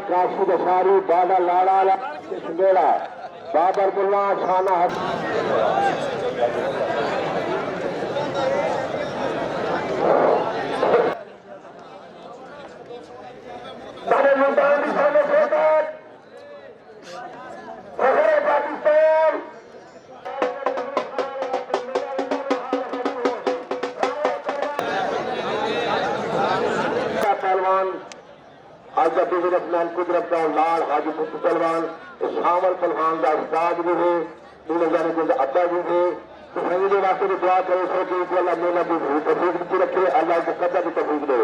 काशी दशारी बाबा लाड़ा बेड़ा बाबर मुल्ला छाना पहलवान आज बिजनेसमैन कुदरत लाल हाजी कुश्ती पहलवान शामल पहलवान का उस्ताद भी है जाने के अद्दा भी है तो संगीत वास्ते भी दुआ करो सोचे कि अल्लाह मेला भी तफरीक भी रखे अल्लाह को कदा भी तफरीक दे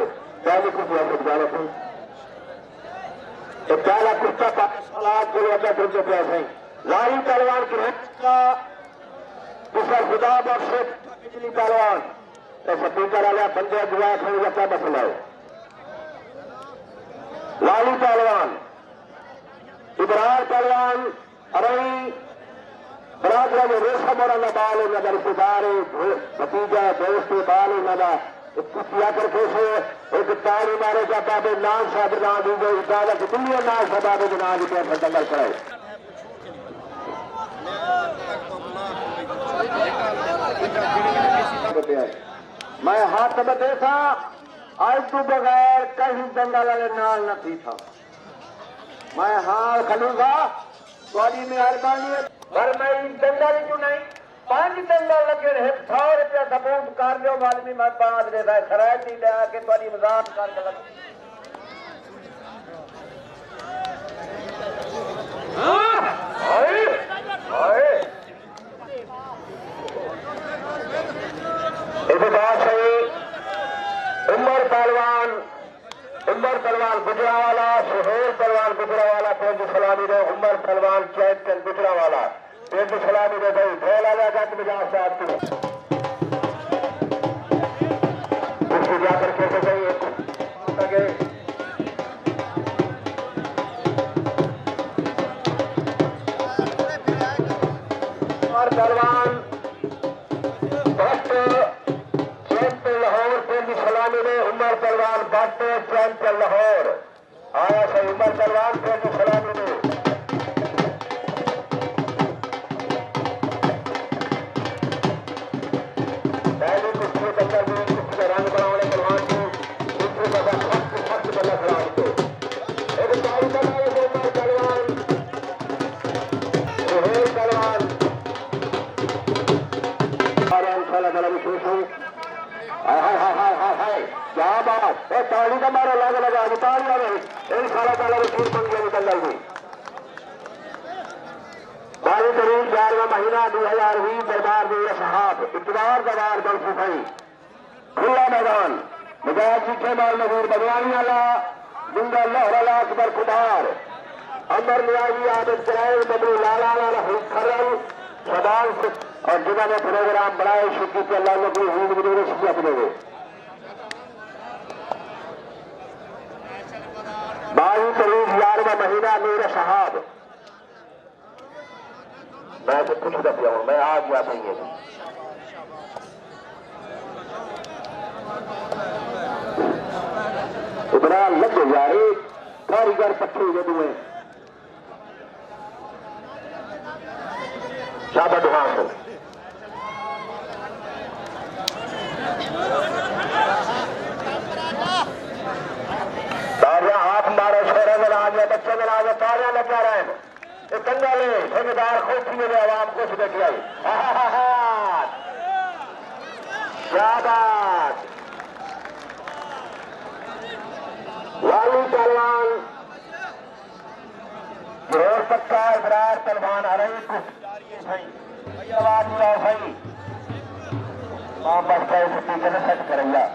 पहले कुछ गुजारा थी तो पहला कुश्ता पाकिस्तान को अदा करके प्रयास है लाली पहलवान के का दूसरा खुदा बख्शे बिजली पहलवान ऐसा स्पीकर वाला बंदे दुआ खाने का मसला है लाली पहलवान इब्रार पहलवान अरई बराबर रेशम और बाल नगर रिश्तेदार भतीजा दोस्त बाल नगर कुटिया करके से एक ताली मारे जाता है नाम साहब नाम दी गई इजाजत दुनिया नाम साहब नाम दी गई दंगल कराए मैं हाथ में देखा आज तू बगैर कहीं दंगल वाले नाल न थी था मैं हाल खलूंगा थोड़ी मेहरबानी पर मैं दंगल क्यों नहीं 5 दंगल लगे रहे 100 रुपया सबूत कर दो वालमी मैं 5 दे रहा खरायती ले आके थोड़ी मजाक करके लग इस बात से उमर पहलवान गुजरावाला सुहेल पहलवान गुजरावाला पेंट सलामी दे उमर पहलवान चैंपियन गुजरावाला पेंट सलामी दे भाई ढोल आया गट बजा साहब की उसको जाकर कैसे गई लगे उमर पहलवान उमर पहलवान भट्ट चैंपियन लाहौर आया से उमर पहलवान पेंट सलामी में पहली कुश्ती के अंदर भी कुश्ती का रंग बनाने पहलवान को दूसरे का सख्त बल्ला खड़ा होते एक ताली बनाए उमर पहलवान सुहेल पहलवान इंशाल्लाह बड़ा विशेष हूँ क्या बात है ताली का मारा लगा लगा ताली आ गई इंशाल्लाह ताला रसूल बन गया दंगल में 12 तारीख 11वां महीना 2020 दरबार में साहब इतवार दरबार बल्फू भाई खुला मैदान मुजाहिद जी के माल नजूर बदवानी वाला दंगल लाहौर अकबर खुदार अमर नियाजी आदत कराए बबू लाला वाला खरल सदान और जिन्होंने प्रोग्राम बनाए शुक्र के अल्लाह ने कोई हुई मुझे शुक्रिया अपने 22 तारीख 11वां महीना मेरा साहब मैं तो कुछ दस जाऊँ मैं आ गया नहीं है इतना लग यारे कारीगर पत्थर जो दुए शाबाश दुहान ताजा हाथ मारो शेरे में राज बच्चे में राज ताजा लगा रहे हैं ये दंगल ठेकेदार खुशी में आवाम खुश देख आई क्या बात लाली पहलवान जोर पक्का इब्रार पहलवान अरई कुश्ती सही आवाज नहीं सही मां बस का सेट करेंगे